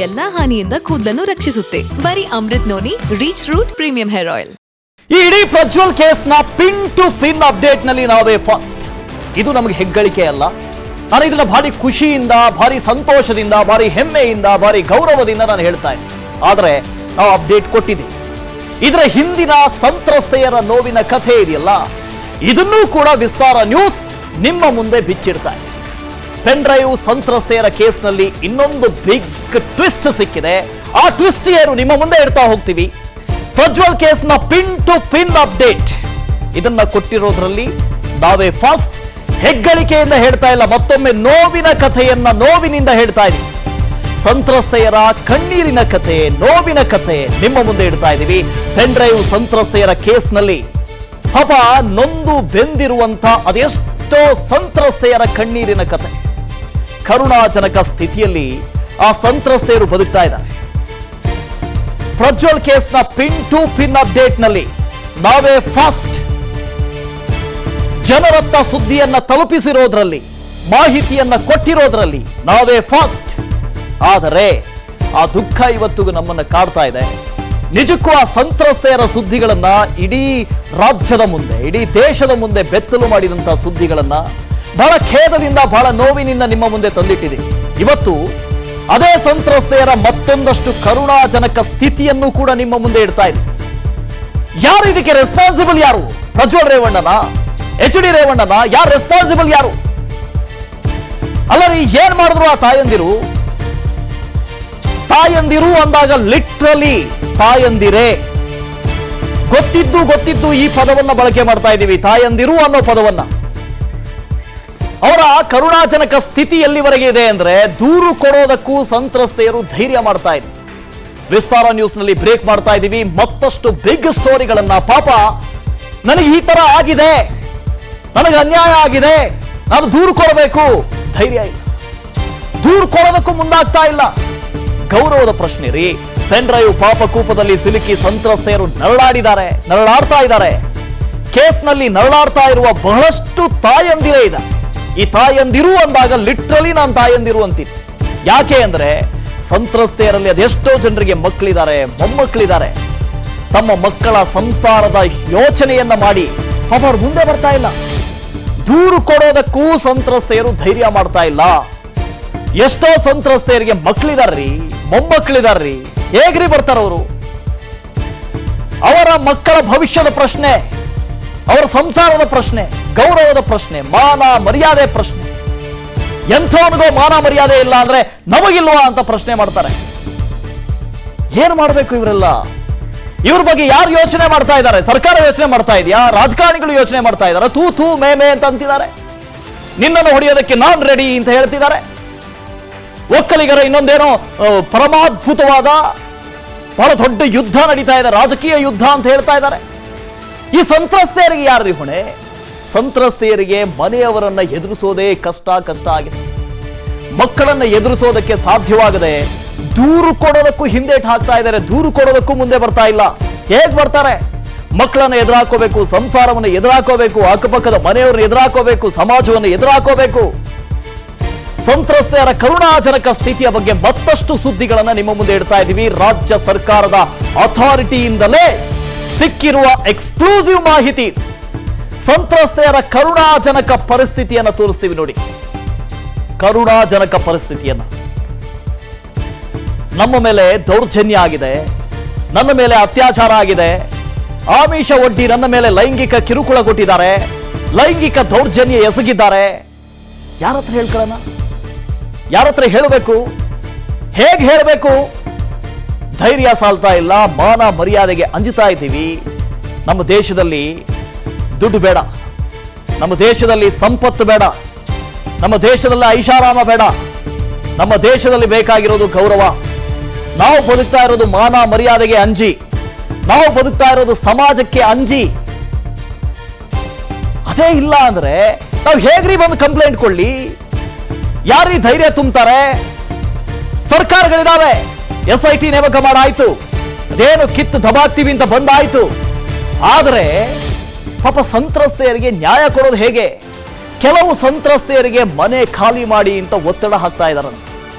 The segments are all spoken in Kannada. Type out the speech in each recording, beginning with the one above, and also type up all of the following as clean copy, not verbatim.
ಎಲ್ಲಾ ಹಾನಿಯಿಂದ ಕೂದಲನ್ನು ರಕ್ಷಿಸುತ್ತೆ. ಬರೀ Amrut noni reach root premium hair oil. ಈ ಇಡೀ ಪ್ರಜ್ವಲ್ ಕೇಸ್ನ ಪಿನ್ ಟು ಪಿನ್ ಅಪ್ಡೇಟ್ ನಲ್ಲಿ ನಾವೇ ಫಸ್ಟ್. ಇದು ನಮಗೆ ಹೆಗ್ಗಳಿಕೆ ಅಲ್ಲ. ನಾನು ಇದನ್ನ ಭಾರಿ ಖುಷಿಯಿಂದ, ಭಾರಿ ಸಂತೋಷದಿಂದ, ಭಾರಿ ಹೆಮ್ಮೆಯಿಂದ, ಭಾರಿ ಗೌರವದಿಂದ ನಾನು ಹೇಳ್ತಾ ಇದ್ದೀನಿ. ಆದರೆ ನಾವು ಅಪ್ಡೇಟ್ ಕೊಟ್ಟಿದ್ದೀವಿ. ಇದರ ಹಿಂದಿನ ಸಂತ್ರಸ್ತೆಯರ ನೋವಿನ ಕಥೆ ಇದೆಯಲ್ಲ, ಇದನ್ನೂ ಕೂಡ ವಿಸ್ತಾರ ನ್ಯೂಸ್ ನಿಮ್ಮ ಮುಂದೆ ಬಿಚ್ಚಿಡ್ತಾ ಇದೆ. ಪೆನ್ ಡ್ರೈವ್ ಸಂತ್ರಸ್ತೆಯರ ಕೇಸ್ನಲ್ಲಿ ಇನ್ನೊಂದು ಬಿಗ್ ಟ್ವಿಸ್ಟ್ ಸಿಕ್ಕಿದೆ. ಆ ಟ್ವಿಸ್ಟ್ ಏನು ನಿಮ್ಮ ಮುಂದೆ ಇಡ್ತಾ ಹೋಗ್ತೀವಿ. ಪ್ರಜ್ವಲ್ ಕೇಸ್ನ ಪಿನ್ ಟು ಪಿನ್ ಅಪ್ಡೇಟ್ ಇದನ್ನ ಕೊಟ್ಟಿರೋದ್ರಲ್ಲಿ ನಾವೇ ಫಸ್ಟ್. ಹೆಗ್ಗಳಿಕೆಯಿಂದ ಹೇಳ್ತಾ ಇಲ್ಲ, ಮತ್ತೊಮ್ಮೆ ನೋವಿನ ಕಥೆಯನ್ನ ನೋವಿನಿಂದ ಹೇಳ್ತಾ ಇದ್ದೀವಿ. ಸಂತ್ರಸ್ತೆಯರ ಕಣ್ಣೀರಿನ ಕಥೆ, ನೋವಿನ ಕಥೆ ನಿಮ್ಮ ಮುಂದೆ ಇಡ್ತಾ ಇದ್ದೀವಿ. ಪೆನ್ ಡ್ರೈವ್ ಸಂತ್ರಸ್ತೆಯರ ಕೇಸ್ನಲ್ಲಿ ಪಾಪ ನೊಂದು ಬೆಂದಿರುವಂತ ಅದೆಷ್ಟೋ ಸಂತ್ರಸ್ತೆಯರ ಕಣ್ಣೀರಿನ ಕಥೆ. ಕರುಣಾಜನಕ ಸ್ಥಿತಿಯಲ್ಲಿ ಆ ಸಂತ್ರಸ್ತೆಯರು ಬದುಕ್ತಾ ಇದ್ದಾರೆ. ಪ್ರಜ್ವಲ್ ಕೇಸ್ನ ಪಿನ್ ಟು ಪಿನ್ ಅಪ್ಡೇಟ್ ನಲ್ಲಿ ನಾವೇ ಫಸ್ಟ್. ಜನರತ್ತ ಸುದ್ದಿಯನ್ನ ತಲುಪಿಸಿರೋದ್ರಲ್ಲಿ, ಮಾಹಿತಿಯನ್ನ ಕೊಟ್ಟಿರೋದ್ರಲ್ಲಿ ನಾವೇ ಫಸ್ಟ್. ಆದರೆ ಆ ದುಃಖ ಇವತ್ತಿಗೂ ನಮ್ಮನ್ನ ಕಾಡ್ತಾ ಇದೆ. ನಿಜಕ್ಕೂ ಆ ಸಂತ್ರಸ್ತೆಯರ ಸುದ್ದಿಗಳನ್ನ ಇಡೀ ರಾಜ್ಯದ ಮುಂದೆ, ಇಡೀ ದೇಶದ ಮುಂದೆ ಬೆತ್ತಲು ಮಾಡಿದಂತಹ ಸುದ್ದಿಗಳನ್ನ ಬಹಳ ಖೇದದಿಂದ, ಬಹಳ ನೋವಿನಿಂದ ನಿಮ್ಮ ಮುಂದೆ ತಂದಿಟ್ಟಿದ್ದೀವಿ. ಇವತ್ತು ಅದೇ ಸಂತ್ರಸ್ತೆಯರ ಮತ್ತೊಂದಷ್ಟು ಕರುಣಾಜನಕ ಸ್ಥಿತಿಯನ್ನು ಕೂಡ ನಿಮ್ಮ ಮುಂದೆ ಇಡ್ತಾ ಇದೆ. ಯಾರು ಇದಕ್ಕೆ ರೆಸ್ಪಾನ್ಸಿಬಲ್? ಯಾರು? ಪ್ರಜ್ವಲ್ ರೇವಣ್ಣನ, ಎಚ್ ಡಿ ರೇವಣ್ಣನ? ಯಾರು ರೆಸ್ಪಾನ್ಸಿಬಲ್? ಯಾರು? ಅಲ್ಲರಿ, ಏನ್ ಮಾಡಿದ್ರು ಆ ತಾಯಂದಿರು? ತಾಯಂದಿರು ಅಂದಾಗ ಲಿಟ್ರಲಿ ತಾಯಂದಿರೇ. ಗೊತ್ತಿದ್ದು ಈ ಪದವನ್ನ ಬಳಕೆ ಮಾಡ್ತಾ ಇದ್ದೀವಿ, ತಾಯಂದಿರು ಅನ್ನೋ ಪದವನ್ನ. ಅವರ ಕರುಣಾಜನಕ ಸ್ಥಿತಿ ಎಲ್ಲಿವರೆಗೆ ಇದೆ ಅಂದ್ರೆ, ದೂರು ಕೊಡೋದಕ್ಕೂ ಸಂತ್ರಸ್ತೆಯರು ಧೈರ್ಯ ಮಾಡ್ತಾ ಇದ್ದಾರೆ. ವಿಸ್ತಾರ ನ್ಯೂಸ್ ನಲ್ಲಿ ಬ್ರೇಕ್ ಮಾಡ್ತಾ ಇದ್ದೀವಿ ಮತ್ತಷ್ಟು ಬಿಗ್ ಸ್ಟೋರಿಗಳನ್ನ. ಪಾಪ ನನಗೆ ಈ ತರ ಆಗಿದೆ, ನನಗೆ ಅನ್ಯಾಯ ಆಗಿದೆ, ನಾನು ದೂರು ಕೊಡಬೇಕು, ಧೈರ್ಯ ಇಲ್ಲ. ದೂರು ಕೊಡೋದಕ್ಕೂ ಮುಂದಾಗ್ತಾ ಇಲ್ಲ. ಗೌರವದ ಪ್ರಶ್ನೆ ರೀ. ಪೆನ್ ಡ್ರೈವ್ ಪಾಪಕೂಪದಲ್ಲಿ ಸಿಲುಕಿ ಸಂತ್ರಸ್ತೆಯರು ನರಳಾಡ್ತಾ ಇದ್ದಾರೆ. ಕೇಸ್ನಲ್ಲಿ ನರಳಾಡ್ತಾ ಇರುವ ಬಹಳಷ್ಟು ತಾಯಂದಿರೇ ಇದೆ. ಈ ತಾಯಂದಿರು ಅಂದಾಗ ಲಿಟ್ರಲಿ ನಾನು ತಾಯಂದಿರು ಅಂತೀನಿ. ಯಾಕೆ ಅಂದ್ರೆ ಸಂತ್ರಸ್ತೆಯರಲ್ಲಿ ಅದೆಷ್ಟೋ ಜನರಿಗೆ ಮಕ್ಕಳಿದ್ದಾರೆ, ಮೊಮ್ಮಕ್ಕಳಿದ್ದಾರೆ. ತಮ್ಮ ಮಕ್ಕಳ ಸಂಸಾರದ ಯೋಚನೆಯನ್ನ ಮಾಡಿ ಪಾಪ ಅವ್ರು ಮುಂದೆ ಬರ್ತಾ ಇಲ್ಲ. ದೂರು ಕೊಡೋದಕ್ಕೂ ಸಂತ್ರಸ್ತೆಯರು ಧೈರ್ಯ ಮಾಡ್ತಾ ಇಲ್ಲ. ಎಷ್ಟೋ ಸಂತ್ರಸ್ತೆಯರಿಗೆ ಮಕ್ಕಳಿದಾರ್ರಿ, ಮೊಮ್ಮಕ್ಕಳಿದಾರ್ರಿ. ಹೇಗ್ರಿ ಬರ್ತಾರವರು? ಅವರ ಮಕ್ಕಳ ಭವಿಷ್ಯದ ಪ್ರಶ್ನೆ, ಅವರ ಸಂಸಾರದ ಪ್ರಶ್ನೆ, ಗೌರವದ ಪ್ರಶ್ನೆ, ಮಾನ ಮರ್ಯಾದೆ ಪ್ರಶ್ನೆ. ಎಂಥವನಿಗೋ ಮಾನ ಮರ್ಯಾದೆ ಇಲ್ಲ ಅಂದ್ರೆ ನಮಗಿಲ್ವಾ ಅಂತ ಪ್ರಶ್ನೆ ಮಾಡ್ತಾರೆ. ಏನ್ ಮಾಡ್ಬೇಕು ಇವರೆಲ್ಲ? ಇವ್ರ ಬಗ್ಗೆ ಯಾರು ಯೋಚನೆ ಮಾಡ್ತಾ ಇದ್ದಾರೆ? ಸರ್ಕಾರ ಯೋಚನೆ ಮಾಡ್ತಾ ಇದೆಯಾ? ರಾಜಕಾರಣಿಗಳು ಯೋಚನೆ ಮಾಡ್ತಾ ಇದ್ದಾರೆ? ತೂ ಮೇ ಅಂತ ಅಂತಿದ್ದಾರೆ. ನಿನ್ನನ್ನು ಹೊಡೆಯೋದಕ್ಕೆ ನಾನ್ ರೆಡಿ ಅಂತ ಹೇಳ್ತಿದ್ದಾರೆ. ಒಕ್ಕಲಿಗರ ಇನ್ನೊಂದೇನೋ ಪರಮಾದ್ಭುತವಾದ ಬಹಳ ದೊಡ್ಡ ಯುದ್ಧ ನಡೀತಾ ಇದೆ, ರಾಜಕೀಯ ಯುದ್ಧ ಅಂತ ಹೇಳ್ತಾ ಇದ್ದಾರೆ. ಈ ಸಂತ್ರಸ್ತೆಯರಿಗೆ ಯಾರ್ರಿ ಹೊಣೆ? ಸಂತ್ರಸ್ತೆಯರಿಗೆ ಮನೆಯವರನ್ನ ಎದುರಿಸೋದೇ ಕಷ್ಟ ಆಗಿದೆ. ಮಕ್ಕಳನ್ನ ಎದುರಿಸೋದಕ್ಕೆ ಸಾಧ್ಯವಾಗದೆ ದೂರು ಕೊಡೋದಕ್ಕೂ ಹಿಂದೇಟ್ ಹಾಕ್ತಾ ಇದ್ದಾರೆ. ದೂರು ಕೊಡೋದಕ್ಕೂ ಮುಂದೆ ಬರ್ತಾ ಇಲ್ಲ. ಹೇಗ್ ಬರ್ತಾರೆ? ಮಕ್ಕಳನ್ನ ಎದುರಾಕೋಬೇಕು, ಸಂಸಾರವನ್ನು ಎದುರಾಕೋಬೇಕು, ಅಕ್ಕಪಕ್ಕದ ಮನೆಯವ್ರನ್ನ ಎದುರಾಕೋಬೇಕು, ಸಮಾಜವನ್ನು ಎದುರಾಕೋಬೇಕು. ಸಂತ್ರಸ್ತೆಯರ ಕರುಣಾಜನಕ ಸ್ಥಿತಿಯ ಬಗ್ಗೆ ಮತ್ತಷ್ಟು ಸುದ್ದಿಗಳನ್ನ ನಿಮ್ಮ ಮುಂದೆ ಇಡ್ತಾ ಇದ್ದೀವಿ. ರಾಜ್ಯ ಸರ್ಕಾರದ ಅಥಾರಿಟಿಯಿಂದಲೇ ಸಿಕ್ಕಿರುವ ಎಕ್ಸ್ಕ್ಲೂಸಿವ್ ಮಾಹಿತಿ. ಸಂತ್ರಸ್ತೆಯರ ಕರುಣಾಜನಕ ಪರಿಸ್ಥಿತಿಯನ್ನ ತೋರಿಸ್ತೀವಿ ನೋಡಿ. ಕರುಣಾಜನಕ ಪರಿಸ್ಥಿತಿಯನ್ನ. ನಮ್ಮ ಮೇಲೆ ದೌರ್ಜನ್ಯ ಆಗಿದೆ, ನನ್ನ ಮೇಲೆ ಅತ್ಯಾಚಾರ ಆಗಿದೆ, ಆಮಿಷ ಒಡ್ಡಿ ನನ್ನ ಮೇಲೆ ಲೈಂಗಿಕ ಕಿರುಕುಳ ಕೊಟ್ಟಿದ್ದಾರೆ, ಲೈಂಗಿಕ ದೌರ್ಜನ್ಯ ಎಸಗಿದ್ದಾರೆ. ಯಾರ ಹತ್ರ ಹೇಳ್ಕೊಳ್ಳೋಣ? ಯಾರ ಹತ್ರ ಹೇಳಬೇಕು? ಹೇಗೆ ಹೇಳಬೇಕು? ಧೈರ್ಯ ಸಾಲ್ತಾ ಇಲ್ಲ. ಮಾನ ಮರ್ಯಾದೆಗೆ ಅಂಜುತ್ತಾ ಇದ್ದೀವಿ. ನಮ್ಮ ದೇಶದಲ್ಲಿ ದುಡ್ಡು ಬೇಡ, ನಮ್ಮ ದೇಶದಲ್ಲಿ ಸಂಪತ್ತು ಬೇಡ, ನಮ್ಮ ದೇಶದಲ್ಲಿ ಐಷಾರಾಮ ಬೇಡ. ನಮ್ಮ ದೇಶದಲ್ಲಿ ಬೇಕಾಗಿರೋದು ಗೌರವ. ನಾವು ಬದುಕ್ತಾ ಇರೋದು ಮಾನ ಮರ್ಯಾದೆಗೆ ಅಂಜಿ, ನಾವು ಬದುಕ್ತಾ ಇರೋದು ಸಮಾಜಕ್ಕೆ ಅಂಜಿ. ಅದೇ ಇಲ್ಲ ಅಂದ್ರೆ ನಾವು ಹೇಗ್ರಿ ಬಂದು ಕಂಪ್ಲೇಂಟ್ ಕೊಡ್ಲಿ? ಯಾರೀ ಧೈರ್ಯ ತುಂಬ್ತಾರೆ? ಸರ್ಕಾರಗಳಿದಾವೆ, SIT ನೇಮಕ ಮಾಡಾಯ್ತು, ಅದೇನು ಕಿತ್ತು ದಬಾಕ್ತೀವಿ ಅಂತ ಬಂದಾಯ್ತು. ಆದರೆ ಪಾಪ ಸಂತ್ರಸ್ತೆಯರಿಗೆ ನ್ಯಾಯ ಕೊಡೋದು ಹೇಗೆ? ಕೆಲವು ಸಂತ್ರಸ್ತೆಯರಿಗೆ ಮನೆ ಖಾಲಿ ಮಾಡಿ ಅಂತ ಒತ್ತಡ ಹಾಕ್ತಾ ಇದ್ದಾರೆ.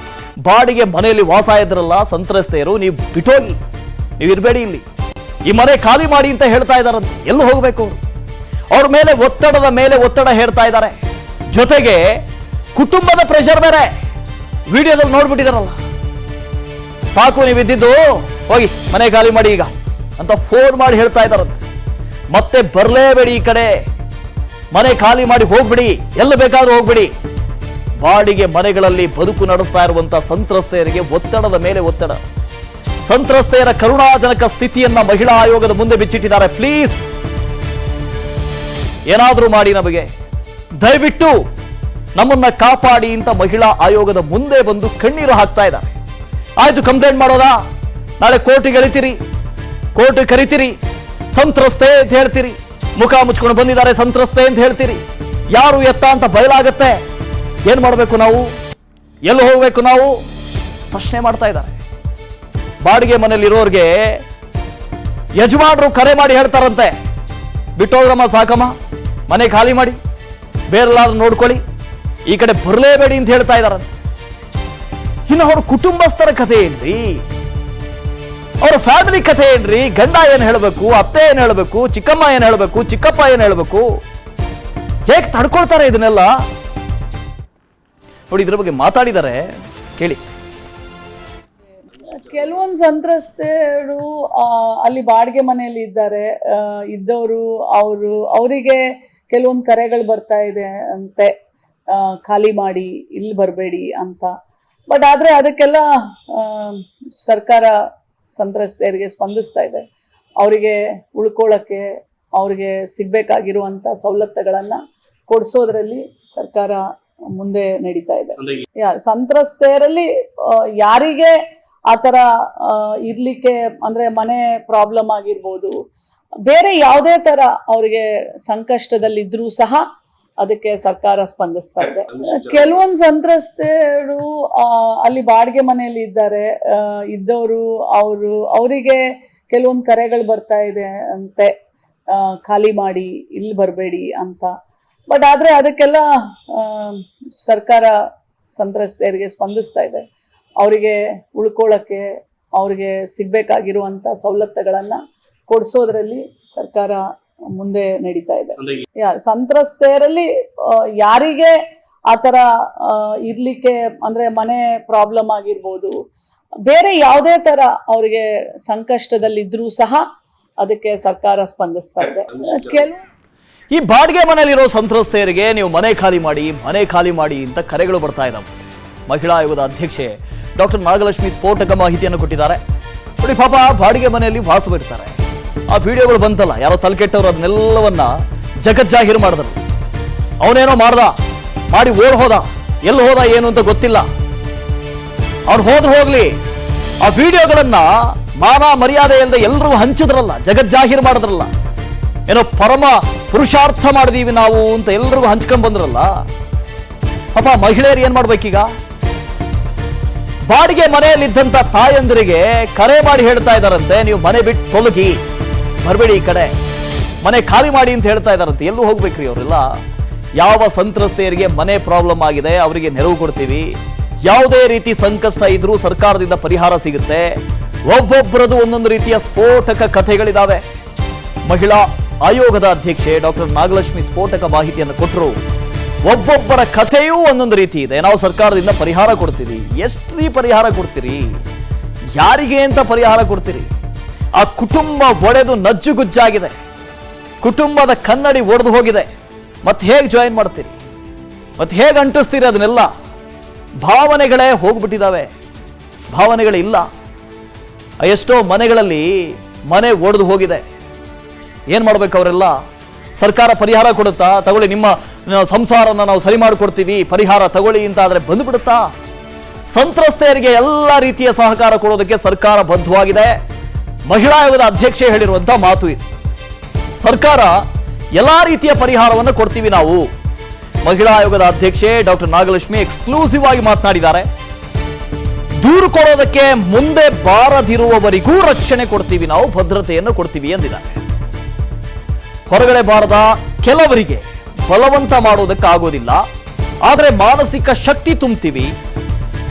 ಬಾಡಿಗೆ ಮನೆಯಲ್ಲಿ ವಾಸ ಇದ್ರಲ್ಲ ಸಂತ್ರಸ್ತೆಯರು, ನೀವು ಬಿಟ್ಟೋಗಿ, ನೀವು ಇರಬೇಡಿ ಇಲ್ಲಿ, ಈ ಮನೆ ಖಾಲಿ ಮಾಡಿ ಅಂತ ಹೇಳ್ತಾ ಇದ್ದಾರಂತೆ. ಎಲ್ಲಿ ಹೋಗ್ಬೇಕು ಅವರು? ಅವ್ರ ಮೇಲೆ ಒತ್ತಡದ ಮೇಲೆ ಒತ್ತಡ ಹೇರ್ತಾ ಇದ್ದಾರೆ. ಜೊತೆಗೆ ಕುಟುಂಬದ ಪ್ರೆಷರ್ ಬೇರೆ. ವಿಡಿಯೋದಲ್ಲಿ ನೋಡ್ಬಿಟ್ಟಿದಾರಲ್ಲ, ಸಾಕು ನೀವು ಇದ್ದಿದ್ದು, ಹೋಗಿ ಮನೆ ಖಾಲಿ ಮಾಡಿ ಈಗ ಅಂತ ಫೋನ್ ಮಾಡಿ ಹೇಳ್ತಾ ಇದ್ದಾರಂತೆ. ಮತ್ತೆ ಬರಲೇಬೇಡಿ ಈ ಕಡೆ, ಮನೆ ಖಾಲಿ ಮಾಡಿ ಹೋಗ್ಬಿಡಿ, ಎಲ್ಲ ಬೇಕಾದ್ರೂ ಹೋಗ್ಬಿಡಿ. ಬಾಡಿಗೆ ಮನೆಗಳಲ್ಲಿ ಬದುಕು ನಡೆಸ್ತಾ ಇರುವಂತ ಸಂತ್ರಸ್ತೆಯರಿಗೆ ಒತ್ತಡದ ಮೇಲೆ ಒತ್ತಡ. ಸಂತ್ರಸ್ತೆಯರ ಕರುಣಾಜನಕ ಸ್ಥಿತಿಯನ್ನ ಮಹಿಳಾ ಆಯೋಗದ ಮುಂದೆ ಬಿಚ್ಚಿಟ್ಟಿದ್ದಾರೆ. ಪ್ಲೀಸ್ ಏನಾದ್ರೂ ಮಾಡಿ, ನಮಗೆ ದಯವಿಟ್ಟು ನಮ್ಮನ್ನ ಕಾಪಾಡಿ ಅಂತ ಮಹಿಳಾ ಆಯೋಗದ ಮುಂದೆ ಬಂದು ಕಣ್ಣೀರು ಹಾಕ್ತಾ ಇದ್ದಾರೆ. ಆಯ್ತು, ಕಂಪ್ಲೇಂಟ್ ಮಾಡೋದಾ? ನಾಳೆ ಕೋರ್ಟಿಗೆ ಎಳಿತೀರಿ, ಕೋರ್ಟ್ ಕರಿತೀರಿ, ಸಂತ್ರಸ್ತೆ ಅಂತ ಹೇಳ್ತೀರಿ, ಮುಖ ಮುಚ್ಕೊಂಡು ಬಂದಿದ್ದಾರೆ ಸಂತ್ರಸ್ತೆ ಅಂತ ಹೇಳ್ತೀರಿ, ಯಾರು ಎತ್ತ ಅಂತ ಬಯಲಾಗತ್ತೆ. ಏನ್ ಮಾಡಬೇಕು ನಾವು? ಎಲ್ಲಿ ಹೋಗ್ಬೇಕು ನಾವು? ಪ್ರಶ್ನೆ ಮಾಡ್ತಾ ಇದ್ದಾರೆ. ಬಾಡಿಗೆ ಮನೆಯಲ್ಲಿ ಇರೋರಿಗೆ ಯಜಮಾನರು ಕರೆ ಮಾಡಿ ಹೇಳ್ತಾರಂತೆ, ಬಿಟ್ಟೋಗ್ರಮ್ಮ, ಸಾಕಮ್ಮ, ಮನೆ ಖಾಲಿ ಮಾಡಿ, ಬೇರೆಲ್ಲಾದ್ರೂ ನೋಡ್ಕೊಳ್ಳಿ, ಈ ಕಡೆ ಬರಲೇಬೇಡಿ ಅಂತ ಹೇಳ್ತಾ ಇದ್ದಾರಂತೆ. ಇನ್ನು ಅವ್ರ ಕುಟುಂಬಸ್ಥರ ಕಥೆ ಏನ್ರಿ? ಅವರ ಫ್ಯಾಮಿಲಿ ಕಥೆ ಏನ್ರಿ? ಗಂಡ ಏನ್ ಹೇಳ್ಬೇಕು, ಅತ್ತೆ ಏನ್ ಹೇಳ್ಬೇಕು, ಚಿಕ್ಕಮ್ಮ ಏನ್ ಹೇಳ್ಬೇಕು, ಚಿಕ್ಕಪ್ಪ ಏನ್ ಹೇಳ್ಬೇಕು? ಹೇಗೆ ತಡ್ಕೊಳ್ತಾರೆ ಇದನ್ನೆಲ್ಲ? ನೋಡಿ, ಇದ್ರ ಬಗ್ಗೆ ಮಾತಾಡಿದ್ದಾರೆ, ಕೇಳಿ. ಕೆಲವೊಂದು ಸಂತ್ರಸ್ತೆರು ಅಲ್ಲಿ ಬಾಡಿಗೆ ಮನೆಯಲ್ಲಿ ಇದ್ದವರು ಅವರಿಗೆ ಕೆಲವೊಂದು ಕರೆಗಳು ಬರ್ತಾ ಇದೆ ಅಂತೆ, ಖಾಲಿ ಮಾಡಿ, ಇಲ್ಲಿ ಬರಬೇಡಿ ಅಂತ. ಬಟ್ ಆದರೆ ಅದಕ್ಕೆಲ್ಲ ಸರ್ಕಾರ ಸಂತ್ರಸ್ತೆಯರಿಗೆ ಸ್ಪಂದಿಸ್ತಾ ಇದೆ. ಅವರಿಗೆ ಉಳ್ಕೊಳ್ಳೋಕ್ಕೆ, ಅವ್ರಿಗೆ ಸಿಗಬೇಕಾಗಿರುವಂಥ ಸವಲತ್ತುಗಳನ್ನು ಕೊಡಿಸೋದ್ರಲ್ಲಿ ಸರ್ಕಾರ ಮುಂದೆ ನಡೀತಾ ಇದೆ. ಸಂತ್ರಸ್ತೆಯರಲ್ಲಿ ಯಾರಿಗೆ ಆ ಥರ ಇರ್ಲಿಕ್ಕೆ ಅಂದರೆ ಮನೆ ಪ್ರಾಬ್ಲಮ್ ಆಗಿರ್ಬೋದು, ಬೇರೆ ಯಾವುದೇ ಥರ ಅವರಿಗೆ ಸಂಕಷ್ಟದಲ್ಲಿದ್ರೂ ಸಹ ಅದಕ್ಕೆ ಸರ್ಕಾರ ಸ್ಪಂದಿಸ್ತಾ ಇದೆ. ಕೆಲವೊಂದು ಸಂತ್ರಸ್ತೆರು ಅಲ್ಲಿ ಬಾಡಿಗೆ ಮನೆಯಲ್ಲಿ ಇದ್ದವರು ಅವರಿಗೆ ಕೆಲವೊಂದು ಕರೆಗಳು ಬರ್ತಾ ಇದೆ ಅಂತೆ, ಖಾಲಿ ಮಾಡಿ, ಇಲ್ಲಿ ಬರಬೇಡಿ ಅಂತ. ಬಟ್ ಆದರೆ ಅದಕ್ಕೆಲ್ಲ ಸರ್ಕಾರ ಸಂತ್ರಸ್ತೆಯರಿಗೆ ಸ್ಪಂದಿಸ್ತಾ ಇದೆ. ಅವರಿಗೆ ಉಳ್ಕೊಳ್ಳೋಕ್ಕೆ, ಅವ್ರಿಗೆ ಸಿಗಬೇಕಾಗಿರುವಂಥ ಸವಲತ್ತುಗಳನ್ನು ಕೊಡಿಸೋದ್ರಲ್ಲಿ ಸರ್ಕಾರ ಮುಂದೆ ನಡೀತಾ ಇದೆ. ಸಂತ್ರಸ್ತೆಯರಲ್ಲಿ ಯಾರಿಗೆ ಆ ಥರ ಇರ್ಲಿಕ್ಕೆ ಅಂದರೆ ಮನೆ ಪ್ರಾಬ್ಲಮ್ ಆಗಿರ್ಬೋದು, ಬೇರೆ ಯಾವುದೇ ಥರ ಅವರಿಗೆ ಸಂಕಷ್ಟದಲ್ಲಿದ್ರೂ ಸಹ ಅದಕ್ಕೆ ಸರ್ಕಾರ ಸ್ಪಂದಿಸ್ತಾ ಇದೆ. ಈ ಬಾಡಿಗೆ ಮನೆಯಲ್ಲಿರೋ ಸಂತ್ರಸ್ತೆಯರಿಗೆ ನೀವು ಮನೆ ಖಾಲಿ ಮಾಡಿ, ಮನೆ ಖಾಲಿ ಮಾಡಿ ಅಂತ ಕರೆಗಳು ಬರ್ತಾ ಇದ್ದಾವೆ. ಮಹಿಳಾ ಆಯೋಗದ ಅಧ್ಯಕ್ಷೆ ಡಾಕ್ಟರ್ ನಾಗಲಕ್ಷ್ಮಿ ಸ್ಫೋಟಕ ಮಾಹಿತಿಯನ್ನು ಕೊಟ್ಟಿದ್ದಾರೆ. ನೋಡಿ, ಪಾಪ ಬಾಡಿಗೆ ಮನೆಯಲ್ಲಿ ವಾಸವಿರ್ತಾರೆ. ಆ ವಿಡಿಯೋಗಳು ಬಂತಲ್ಲ, ಯಾರೋ ತಲೆಕೆಟ್ಟವರು ಅದನ್ನೆಲ್ಲವನ್ನ ಜಗಜ್ಜಾಹೀರು ಮಾಡಿದ್ರು. ಅವನೇನೋ ಮಾಡಿ ಓಡ್ ಹೋದ, ಎಲ್ಲಿ ಹೋದ ಏನು ಅಂತ ಗೊತ್ತಿಲ್ಲ. ಅವ್ರು ಹೋಗ್ಲಿ, ಆ ವಿಡಿಯೋಗಳನ್ನ ಮಾನ ಮರ್ಯಾದೆ ಇಲ್ಲದೆ ಎಲ್ಲರೂ ಹಂಚಿದ್ರಲ್ಲ, ಜಗಜ್ಜಾಹೀರು ಮಾಡಿದ್ರಲ್ಲ, ಏನೋ ಪರಮ ಪುರುಷಾರ್ಥ ಮಾಡಿದೀವಿ ನಾವು ಅಂತ ಎಲ್ರಿಗೂ ಹಂಚ್ಕೊಂಡ್ ಬಂದ್ರಲ್ಲ. ಪಾಪ ಮಹಿಳೆಯರು ಏನ್ ಮಾಡ್ಬೇಕೀಗ? ಬಾಡಿಗೆ ಮನೆಯಲ್ಲಿದ್ದಂತ ತಾಯಂದಿರಿಗೆ ಕರೆ ಮಾಡಿ ಹೇಳ್ತಾ ಇದ್ದಾರಂತೆ, ನೀವು ಮನೆ ಬಿಟ್ಟು ತೊಲಗಿ, ಬರಬೇಡಿ ಈ ಕಡೆ, ಮನೆ ಖಾಲಿ ಮಾಡಿ ಅಂತ ಹೇಳ್ತಾ ಇದ್ದಾರಂತೆ. ಎಲ್ಲೂ ಹೋಗ್ಬೇಕ್ರಿ ಅವರೆಲ್ಲ? ಯಾವ ಸಂತ್ರಸ್ತೆಯರಿಗೆ ಮನೆ ಪ್ರಾಬ್ಲಮ್ ಆಗಿದೆ ಅವರಿಗೆ ನೆರವು ಕೊಡ್ತೀವಿ, ಯಾವುದೇ ರೀತಿ ಸಂಕಷ್ಟ ಇದ್ರೂ ಸರ್ಕಾರದಿಂದ ಪರಿಹಾರ ಸಿಗುತ್ತೆ. ಒಬ್ಬೊಬ್ಬರದು ಒಂದೊಂದು ರೀತಿಯ ಸ್ಫೋಟಕ ಕಥೆಗಳಿದಾವೆ. ಮಹಿಳಾ ಆಯೋಗದ ಅಧ್ಯಕ್ಷೆ ಡಾಕ್ಟರ್ ನಾಗಲಕ್ಷ್ಮಿ ಸ್ಫೋಟಕ ಮಾಹಿತಿಯನ್ನು ಕೊಟ್ಟರು. ಒಬ್ಬೊಬ್ಬರ ಕಥೆಯೂ ಒಂದೊಂದು ರೀತಿ ಇದೆ. ನಾವು ಸರ್ಕಾರದಿಂದ ಪರಿಹಾರ ಕೊಡ್ತೀವಿ. ಎಷ್ಟ್ರೀ ಪರಿಹಾರ ಕೊಡ್ತೀರಿ? ಯಾರಿಗೆ ಅಂತ ಪರಿಹಾರ ಕೊಡ್ತೀರಿ? ಆ ಕುಟುಂಬ ಒಡೆದು ನಜ್ಜುಗುಜ್ಜಾಗಿದೆ, ಕುಟುಂಬದ ಕನ್ನಡಿ ಒಡೆದು ಹೋಗಿದೆ. ಮತ್ತೆ ಹೇಗೆ ಜಾಯಿನ್ ಮಾಡ್ತೀರಿ? ಮತ್ತೆ ಹೇಗೆ ಅಂಟಿಸ್ತೀರಿ ಅದನ್ನೆಲ್ಲ? ಭಾವನೆಗಳೇ ಹೋಗ್ಬಿಟ್ಟಿದ್ದಾವೆ, ಭಾವನೆಗಳಿಲ್ಲ. ಎಷ್ಟೋ ಮನೆಗಳಲ್ಲಿ ಮನೆ ಒಡೆದು ಹೋಗಿದೆ. ಏನ್ ಮಾಡ್ಬೇಕು ಅವರೆಲ್ಲ? ಸರ್ಕಾರ ಪರಿಹಾರ ಕೊಡುತ್ತಾ? ತಗೊಳ್ಳಿ, ನಿಮ್ಮ ಸಂಸಾರನ ನಾವು ಸರಿ ಮಾಡಿಕೊಡ್ತೀವಿ, ಪರಿಹಾರ ತಗೊಳ್ಳಿ ಅಂತ ಆದ್ರೆ ಬಂದುಬಿಡುತ್ತಾ? ಸಂತ್ರಸ್ತೆಯರಿಗೆ ಎಲ್ಲ ರೀತಿಯ ಸಹಕಾರ ಕೊಡೋದಕ್ಕೆ ಸರ್ಕಾರ ಬದ್ಧವಾಗಿದೆ. ಮಹಿಳಾ ಆಯೋಗದ ಅಧ್ಯಕ್ಷೆ ಹೇಳಿರುವಂತ ಮಾತು ಇದು. ಸರ್ಕಾರ ಎಲ್ಲಾ ರೀತಿಯ ಪರಿಹಾರವನ್ನು ಕೊಡ್ತೀವಿ ನಾವು. ಮಹಿಳಾ ಆಯೋಗದ ಅಧ್ಯಕ್ಷೆ ಡಾಕ್ಟರ್ ನಾಗಲಕ್ಷ್ಮಿ ಎಕ್ಸ್ಕ್ಲೂಸಿವ್ ಆಗಿ ಮಾತನಾಡಿದ್ದಾರೆ. ದೂರು ಕೊಡೋದಕ್ಕೆ ಮುಂದೆ ಬಾರದಿರುವವರಿಗೂ ರಕ್ಷಣೆ ಕೊಡ್ತೀವಿ ನಾವು, ಭದ್ರತೆಯನ್ನು ಕೊಡ್ತೀವಿ ಎಂದಿದ್ದಾರೆ. ಹೊರಗಡೆ ಬಾರದ ಕೆಲವರಿಗೆ ಬಲವಂತ ಮಾಡೋದಕ್ಕಾಗೋದಿಲ್ಲ, ಆದರೆ ಮಾನಸಿಕ ಶಕ್ತಿ ತುಂಬ್ತೀವಿ,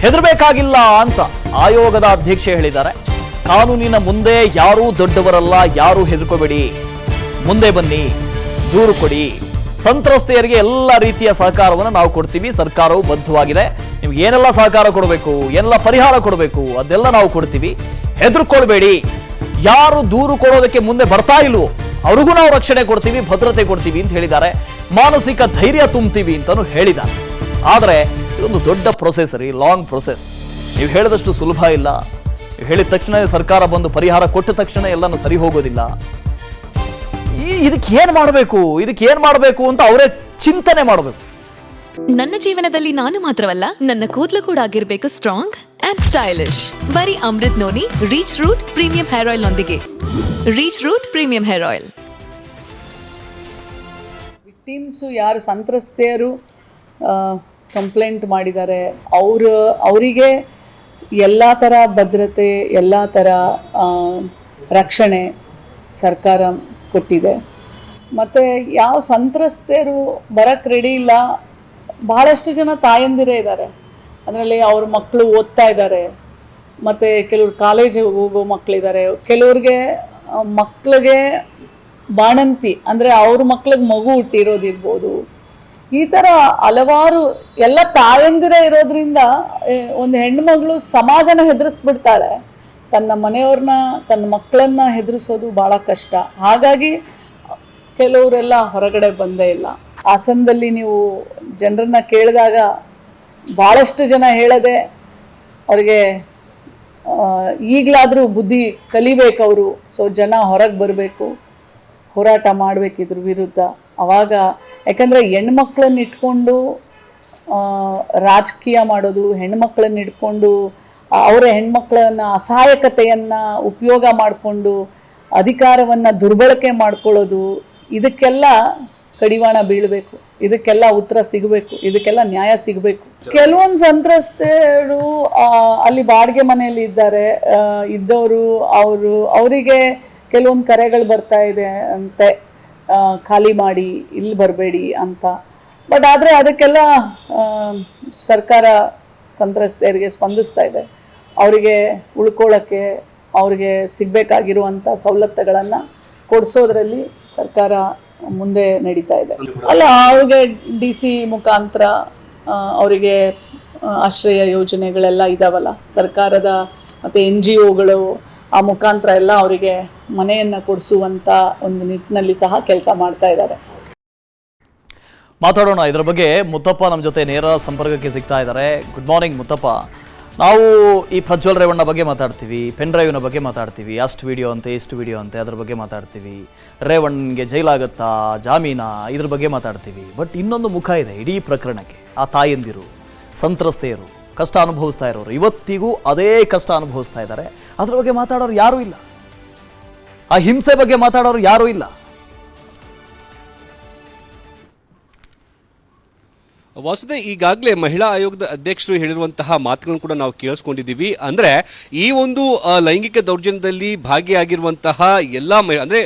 ಹೆದರಬೇಕಾಗಿಲ್ಲ ಅಂತ ಆಯೋಗದ ಅಧ್ಯಕ್ಷೆ ಹೇಳಿದ್ದಾರೆ. ಕಾನೂನಿನ ಮುಂದೆ ಯಾರೂ ದೊಡ್ಡವರಲ್ಲ, ಯಾರೂ ಹೆದರ್ಕೋಬೇಡಿ, ಮುಂದೆ ಬನ್ನಿ, ದೂರು ಕೊಡಿ, ಸಂತ್ರಸ್ತೆಯರಿಗೆ ಎಲ್ಲ ರೀತಿಯ ಸಹಕಾರವನ್ನು ನಾವು ಕೊಡ್ತೀವಿ, ಸರ್ಕಾರವು ಬದ್ಧವಾಗಿದೆ, ನಿಮ್ಗೆ ಏನೆಲ್ಲ ಸಹಕಾರ ಕೊಡಬೇಕು, ಏನೆಲ್ಲ ಪರಿಹಾರ ಕೊಡಬೇಕು ಅದೆಲ್ಲ ನಾವು ಕೊಡ್ತೀವಿ, ಹೆದರ್ಕೊಳ್ಬೇಡಿ, ಯಾರು ದೂರು ಕೊಡೋದಕ್ಕೆ ಮುಂದೆ ಬರ್ತಾ ಇಲ್ವೋ ಅವ್ರಿಗೂ ನಾವು ರಕ್ಷಣೆ ಕೊಡ್ತೀವಿ, ಭದ್ರತೆ ಕೊಡ್ತೀವಿ ಅಂತ ಹೇಳಿದ್ದಾರೆ. ಮಾನಸಿಕ ಧೈರ್ಯ ತುಂಬ್ತೀವಿ ಅಂತಾನು ಹೇಳಿದ್ದಾರೆ. ಆದರೆ ಇದೊಂದು ದೊಡ್ಡ ಪ್ರೊಸೆಸ್ ರೀ, ಲಾಂಗ್ ಪ್ರೊಸೆಸ್. ನೀವು ಹೇಳಿದಷ್ಟು ಸುಲಭ ಇಲ್ಲ. ನೀವು ಹೇಳಿದ ತಕ್ಷಣ ಸರ್ಕಾರ ಬಂದು ಪರಿಹಾರ ಕೊಟ್ಟ ತಕ್ಷಣ ಎಲ್ಲನೂ ಸರಿ ಹೋಗೋದಿಲ್ಲ. ಇದಕ್ಕೆ ಏನ್ ಮಾಡಬೇಕು ಅಂತ ಅವರೇ ಚಿಂತನೆ ಮಾಡಬೇಕು. ನನ್ನ ಜೀವನದಲ್ಲಿ ನಾನು ಮಾತ್ರವಲ್ಲ, ನನ್ನ ಕೂದಲು ಕೂಡ ಆಗಿರ್ಬೇಕು ಸ್ಟ್ರಾಂಗ್ ಅಂಡ್ ಸ್ಟೈಲಿಶ್. ಬರೀ Amrut noni reach root premium hair oil ನೊಂದಿಗೆ. Reach root premium hair oil. Victims ಯಾರು ಸಂತ್ರಸ್ತೆಯರು ಕಂಪ್ಲೇಂಟ್ ಮಾಡಿದ್ದಾರೆ ಅವರಿಗೆ ಎಲ್ಲ ಥರ ಭದ್ರತೆ, ಎಲ್ಲ ಥರ ರಕ್ಷಣೆ ಸರ್ಕಾರ ಕೊಟ್ಟಿದೆ. ಮತ್ತು ಯಾವ ಸಂತ್ರಸ್ತೆಯರು ಬರೋಕ್ಕೆ ರೆಡಿ ಇಲ್ಲ, ಬಹಳಷ್ಟು ಜನ ತಾಯಂದಿರೇ ಇದ್ದಾರೆ. ಅದರಲ್ಲಿ ಅವ್ರ ಮಕ್ಕಳು ಓದ್ತಾ ಇದ್ದಾರೆ, ಮತ್ತು ಕೆಲವ್ರು ಕಾಲೇಜಿಗೆ ಹೋಗೋ ಮಕ್ಕಳಿದ್ದಾರೆ, ಕೆಲವ್ರಿಗೆ ಮಕ್ಕಳಿಗೆ ಬಾಣಂತಿ ಅಂದರೆ ಅವ್ರ ಮಕ್ಳಿಗೆ ಮಗು ಹುಟ್ಟಿರೋದಿರ್ಬೋದು. ಈ ಥರ ಹಲವಾರು ಎಲ್ಲ ತಾಯಂದಿರೇ ಇರೋದ್ರಿಂದ ಒಂದು ಹೆಣ್ಮಗಳು ಸಮಾಜನ ಹೆದರಿಸ್ಬಿಡ್ತಾಳೆ, ತನ್ನ ಮನೆಯವ್ರನ್ನ, ತನ್ನ ಮಕ್ಕಳನ್ನ ಹೆದರಿಸೋದು ಭಾಳ ಕಷ್ಟ. ಹಾಗಾಗಿ ಕೆಲವರೆಲ್ಲ ಹೊರಗಡೆ ಬಂದೇ ಇಲ್ಲ. ಹಾಸನದಲ್ಲಿ ನೀವು ಜನರನ್ನ ಕೇಳಿದಾಗ ಭಾಳಷ್ಟು ಜನ ಹೇಳದೆ ಅವ್ರಿಗೆ ಈಗಲಾದರೂ ಬುದ್ಧಿ ಕಲಿಬೇಕು ಅವರು. ಸೊ ಜನ ಹೊರಗೆ ಬರಬೇಕು, ಹೋರಾಟ ಮಾಡಬೇಕು ಇದ್ರ ವಿರುದ್ಧ. ಆವಾಗ ಯಾಕಂದರೆ ಹೆಣ್ಮಕ್ಳನ್ನ ಇಟ್ಕೊಂಡು ರಾಜಕೀಯ ಮಾಡೋದು, ಹೆಣ್ಮಕ್ಳನ್ನ ಇಟ್ಕೊಂಡು ಅವರ ಹೆಣ್ಮಕ್ಳನ್ನ ಅಸಹಾಯಕತೆಯನ್ನು ಉಪಯೋಗ ಮಾಡಿಕೊಂಡು ಅಧಿಕಾರವನ್ನು ದುರ್ಬಳಕೆ ಮಾಡ್ಕೊಳ್ಳೋದು, ಇದಕ್ಕೆಲ್ಲ ಕಡಿವಾಣ ಬೀಳಬೇಕು, ಇದಕ್ಕೆಲ್ಲ ಉತ್ತರ ಸಿಗಬೇಕು, ಇದಕ್ಕೆಲ್ಲ ನ್ಯಾಯ ಸಿಗಬೇಕು. ಕೆಲವೊಂದು ಸಂತ್ರಸ್ತೆಯರು ಅಲ್ಲಿ ಬಾಡಿಗೆ ಮನೆಯಲ್ಲಿ ಇದ್ದವರು ಅವರಿಗೆ ಕೆಲವೊಂದು ಕರೆಗಳು ಬರ್ತಾ ಇದೆ ಅಂತೆ, ಖಾಲಿ ಮಾಡಿ, ಇಲ್ಲಿ ಬರಬೇಡಿ ಅಂತ. ಬಟ್ ಆದರೆ ಅದಕ್ಕೆಲ್ಲ ಸರ್ಕಾರ ಸಂತ್ರಸ್ತೆಯರಿಗೆ ಸ್ಪಂದಿಸ್ತಾ ಇದೆ. ಅವರಿಗೆ ಉಳ್ಕೊಳ್ಳೋಕ್ಕೆ ಅವ್ರಿಗೆ ಸಿಗಬೇಕಾಗಿರುವಂಥ ಸವಲತ್ತುಗಳನ್ನು ಕೊಡಿಸೋದ್ರಲ್ಲಿ ಸರ್ಕಾರ ಮುಂದೆ ನಡೀತಾ ಇದೆ. ಅಲ್ಲ, ಅವ್ರಿಗೆ DC ಮುಖಾಂತರ ಅವರಿಗೆ ಆಶ್ರಯ ಯೋಜನೆಗಳೆಲ್ಲ ಇದಾವಲ್ಲ ಸರ್ಕಾರದ, ಮತ್ತು NGOಗಳು ಆ ಮುಖಾಂತರ ಎಲ್ಲ ಅವರಿಗೆ ಮನೆಯನ್ನು ಕೊಡಿಸುವಂಥ ಒಂದು ನಿಟ್ಟಿನಲ್ಲಿ ಸಹ ಕೆಲಸ ಮಾಡ್ತಾ ಇದ್ದಾರೆ. ಮಾತಾಡೋಣ ಇದರ ಬಗ್ಗೆ. ಮುತ್ತಪ್ಪ ನಮ್ಮ ಜೊತೆ ನೇರ ಸಂಪರ್ಕಕ್ಕೆ ಸಿಗ್ತಾ ಇದ್ದಾರೆ. Good morning Muthappa. ನಾವು ಈ ಪ್ರಜ್ವಲ್ ರೇವಣ್ಣ ಬಗ್ಗೆ ಮಾತಾಡ್ತೀವಿ, ಪೆನ್ ಡ್ರೈವ್ನ ಬಗ್ಗೆ ಮಾತಾಡ್ತೀವಿ, ಅಷ್ಟು ವಿಡಿಯೋ ಅಂತೆ ಇಷ್ಟು ವಿಡಿಯೋ ಅಂತೆ ಅದ್ರ ಬಗ್ಗೆ ಮಾತಾಡ್ತೀವಿ, ರೇವಣ್ಣಗೆ ಜೈಲಾಗತ್ತಾ ಜಾಮೀನಾ ಇದ್ರ ಬಗ್ಗೆ ಮಾತಾಡ್ತೀವಿ. ಬಟ್ ಇನ್ನೊಂದು ಮುಖ ಇದೆ ಇಡೀ ಪ್ರಕರಣಕ್ಕೆ. ಆ ತಾಯಂದಿರು, ಸಂತ್ರಸ್ತೆಯರು, ಕಷ್ಟ ಅನುಭವಿಸ್ತಾ ಇರೋರು, ಇವತ್ತಿಗೂ ಅದೇ ಕಷ್ಟ ಅನುಭವಿಸ್ತಾ ಇದ್ದಾರೆ. ಅದ್ರ ಬಗ್ಗೆ ಮಾತಾಡೋರು ಯಾರೂ ಇಲ್ಲ. ಆ ಹಿಂಸೆ ಬಗ್ಗೆ ಮಾತಾಡೋರು ಯಾರೂ ಇಲ್ಲ. ವಾಸುದೆ, ಈಗಾಗಲೇ ಮಹಿಳಾ ಆಯೋಗದ ಅಧ್ಯಕ್ಷರು ಹೇಳಿರುವಂತಹ ಮಾತುಗಳನ್ನು ಕೂಡ ನಾವು ಕೇಳಿಸ್ಕೊಂಡಿದ್ದೀವಿ. ಅಂದರೆ ಈ ಒಂದು ಲೈಂಗಿಕ ದೌರ್ಜನ್ಯದಲ್ಲಿ ಭಾಗಿಯಾಗಿರುವಂತಹ ಎಲ್ಲ ಅಂದರೆ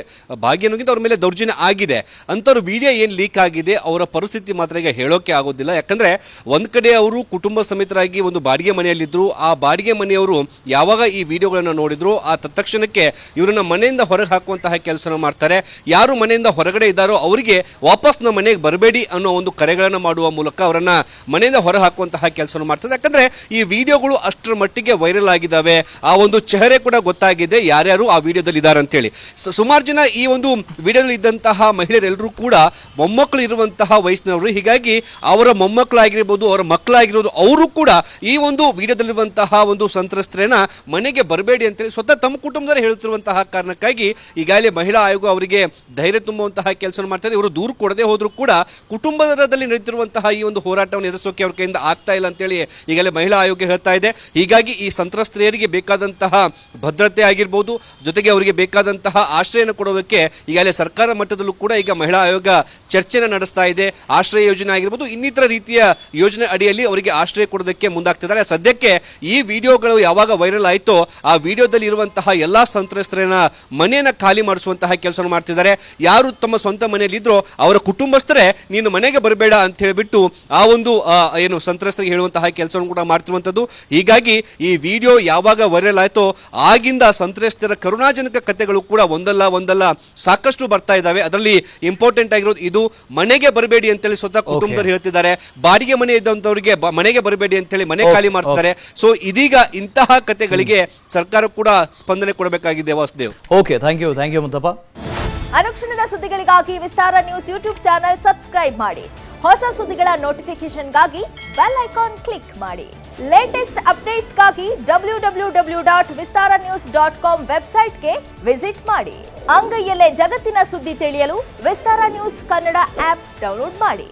ಭಾಗಿ ಅನ್ನೋಕ್ಕಿಂತ ಅವ್ರ ಮೇಲೆ ದೌರ್ಜನ್ಯ ಆಗಿದೆ ಅಂಥವ್ರ ವಿಡಿಯೋ ಏನು ಲೀಕ್ ಆಗಿದೆ, ಅವರ ಪರಿಸ್ಥಿತಿ ಮಾತ್ರ ಈಗ ಹೇಳೋಕೆ ಆಗೋದಿಲ್ಲ. ಯಾಕಂದರೆ ಒಂದು ಕಡೆ ಅವರು ಕುಟುಂಬ ಸಮೇತರಾಗಿ ಒಂದು ಬಾಡಿಗೆ ಮನೆಯಲ್ಲಿದ್ದರು. ಆ ಬಾಡಿಗೆ ಮನೆಯವರು ಯಾವಾಗ ಈ ವಿಡಿಯೋಗಳನ್ನು ನೋಡಿದ್ರು ಆ ತತ್ಕ್ಷಣಕ್ಕೆ ಇವರನ್ನ ಮನೆಯಿಂದ ಹೊರಗೆ ಹಾಕುವಂತಹ ಕೆಲಸನ ಮಾಡ್ತಾರೆ. ಯಾರು ಮನೆಯಿಂದ ಹೊರಗಡೆ ಇದ್ದಾರೋ ಅವರಿಗೆ ವಾಪಸ್ ನಮ್ಮ ಮನೆಗೆ ಬರಬೇಡಿ ಅನ್ನೋ ಒಂದು ಕರೆಗಳನ್ನು ಮಾಡುವ ಮೂಲಕ ಅವರನ್ನ ಮನೆಯಿಂದ ಹೊರ ಹಾಕುವಂತಹ ಕೆಲಸವನ್ನು ಮಾಡ್ತಾರೆ. ಯಾಕಂದ್ರೆ ಈ ವಿಡಿಯೋಗಳು ಅಷ್ಟರ ಮಟ್ಟಿಗೆ ವೈರಲ್ ಆಗಿದ್ದಾವೆ. ಆ ಒಂದು ಚೆಹರೆ ಕೂಡ ಗೊತ್ತಾಗಿದೆ ಯಾರ್ಯಾರು ಆ ವಿಡಿಯೋದಲ್ಲಿ ಇದ್ದಾರೆ ಅಂತೇಳಿ. ಸುಮಾರು ಜನ ಈ ಒಂದು ವಿಡಿಯೋದಲ್ಲಿ ಇದ್ದಂತಹ ಮಹಿಳೆಯರೆಲ್ಲರೂ ಕೂಡ ಮೊಮ್ಮಕ್ಕಳು ಇರುವಂತಹ ವಯಸ್ಸಿನವರು. ಹೀಗಾಗಿ ಅವರ ಮೊಮ್ಮಕ್ಕಳಾಗಿರ್ಬೋದು, ಅವರ ಮಕ್ಕಳಾಗಿರ್ಬೋದು, ಅವರು ಕೂಡ ಈ ಒಂದು ವಿಡಿಯೋದಲ್ಲಿರುವಂತಹ ಒಂದು ಸಂತ್ರಸ್ತರನ್ನ ಮನೆಗೆ ಬರಬೇಡಿ ಅಂತೇಳಿ ಸ್ವತಃ ತಮ್ಮ ಕುಟುಂಬದವರೇ ಹೇಳುತ್ತಿರುವಂತಹ ಕಾರಣಕ್ಕಾಗಿ ಈಗಾಗಲೇ ಮಹಿಳಾ ಆಯೋಗ ಅವರಿಗೆ ಧೈರ್ಯ ತುಂಬುವಂತಹ ಕೆಲಸ ಮಾಡ್ತಾರೆ. ಇವರು ದೂರು ಕೊಡದೆ ಹೋದ್ರು ಕೂಡ ಕುಟುಂಬದಲ್ಲಿ ನಡೆಯುತ್ತಿರುವಂತಹ ಈ ಒಂದು ಹೋರಾಟವನ್ನು ಎದುರಿಸೋಕೆ ಅವ್ರ ಕೈಯಿಂದ ಆಗ್ತಾ ಇಲ್ಲ ಅಂತೇಳಿ ಈಗಲೇ ಮಹಿಳಾ ಆಯೋಗ ಹೇಳ್ತಾ ಇದೆ. ಹೀಗಾಗಿ ಈ ಸಂತ್ರಸ್ತೆಯರಿಗೆ ಬೇಕಾದಂತಹ ಭದ್ರತೆ ಆಗಿರ್ಬೋದು, ಜೊತೆಗೆ ಅವರಿಗೆ ಬೇಕಾದಂತಹ ಆಶ್ರಯನ ಕೊಡೋದಕ್ಕೆ ಈಗಲೇ ಸರ್ಕಾರ ಮಟ್ಟದಲ್ಲೂ ಕೂಡ ಈಗ ಮಹಿಳಾ ಆಯೋಗ ಚರ್ಚೆನ ನಡೆಸ್ತಾ ಇದೆ. ಆಶ್ರಯ ಯೋಜನೆ ಆಗಿರ್ಬೋದು, ಇನ್ನಿತರ ರೀತಿಯ ಯೋಜನೆ ಅಡಿಯಲ್ಲಿ ಅವರಿಗೆ ಆಶ್ರಯ ಕೊಡೋದಕ್ಕೆ ಮುಂದಾಗ್ತಿದ್ದಾರೆ. ಸದ್ಯಕ್ಕೆ ಈ ವಿಡಿಯೋಗಳು ಯಾವಾಗ ವೈರಲ್ ಆಯಿತೋ ಆ ವಿಡಿಯೋದಲ್ಲಿ ಇರುವಂತಹ ಎಲ್ಲಾ ಸಂತ್ರಸ್ತರನ್ನ ಮನೆಯನ್ನ ಖಾಲಿ ಮಾಡಿಸುವಂತಹ ಕೆಲಸ ಮಾಡ್ತಿದ್ದಾರೆ. ಯಾರು ತಮ್ಮ ಸ್ವಂತ ಮನೆಯಲ್ಲಿ ಇದ್ರೋ ಅವರ ಕುಟುಂಬಸ್ಥರೇ ನೀನು ಮನೆಗೆ ಬರಬೇಡ ಅಂತ ಹೇಳಿಬಿಟ್ಟು ಆ ಒಂದು ಏನು ಸಂತ್ರಸ್ತರಿಗೆ ಹೇಳುವಂತಹ ಕೆಲಸವನ್ನು ಕೂಡ ಮಾಡ್ತಿರುವಂಥದ್ದು. ಹೀಗಾಗಿ ಈ ವಿಡಿಯೋ ಯಾವಾಗ ವೈರಲ್ ಆಯ್ತೋ ಆಗಿಂದ ಸಂತ್ರಸ್ತರ ಕರುಣಾಜನಕ ಕಥೆಗಳು ಕೂಡ ಒಂದಲ್ಲ ಸಾಕಷ್ಟು ಬರ್ತಾ ಇದ್ದಾವೆ. ಅದರಲ್ಲಿ ಇಂಪಾರ್ಟೆಂಟ್ ಆಗಿರೋದು ಇದು ಮನೆಗೆ ಬರಬೇಡಿ ಅಂತೇಳಿ ಸ್ವತಃ ಕುಟುಂಬದವರು ಹೇಳ್ತಿದ್ದಾರೆ. ಬಾಡಿಗೆ ಮನೆ ಇದ್ದಂಥವರಿಗೆ ಮನೆಗೆ ಬರಬೇಡಿ ಅಂತೇಳಿ ಮನೆ ಖಾಲಿ ಮಾಡ್ತಾರೆ. ಸೊ ಇದೀಗ ಇಂತಹ ಕಥೆಗಳಿಗೆ ಸರ್ಕಾರ ಕೂಡ ಸ್ಪಂದನೆ ಕೊಡಬೇಕಾಗಿದೆ. Vasudev, okay, thank you Muthappa. ಅನುಕ್ಷಣದ ಸುದ್ದಿಗಳಿಗಾಗಿ Vistara news YouTube channel subscribe ಮಾಡಿ. ಹೊಸ ಸುದ್ದಿಗಳ ನೋಟಿಫಿಕೇಶನ್ಗಾಗಿ ಬೆಲ್ ಐಕಾನ್ ಕ್ಲಿಕ್ ಮಾಡಿ. ಲೇಟೆಸ್ಟ್ ಅಪ್ಡೇಟ್ಸ್ಗಾಗಿ www.vistaranews.com ವೆಬ್ಸೈಟ್ಗೆ ವಿಸಿಟ್ ಮಾಡಿ. ಅಂಗೈಯಲ್ಲೇ ಜಗತ್ತಿನ ಸುದ್ದಿ ತಿಳಿಯಲು Vistara news Kannada app download ಮಾಡಿ.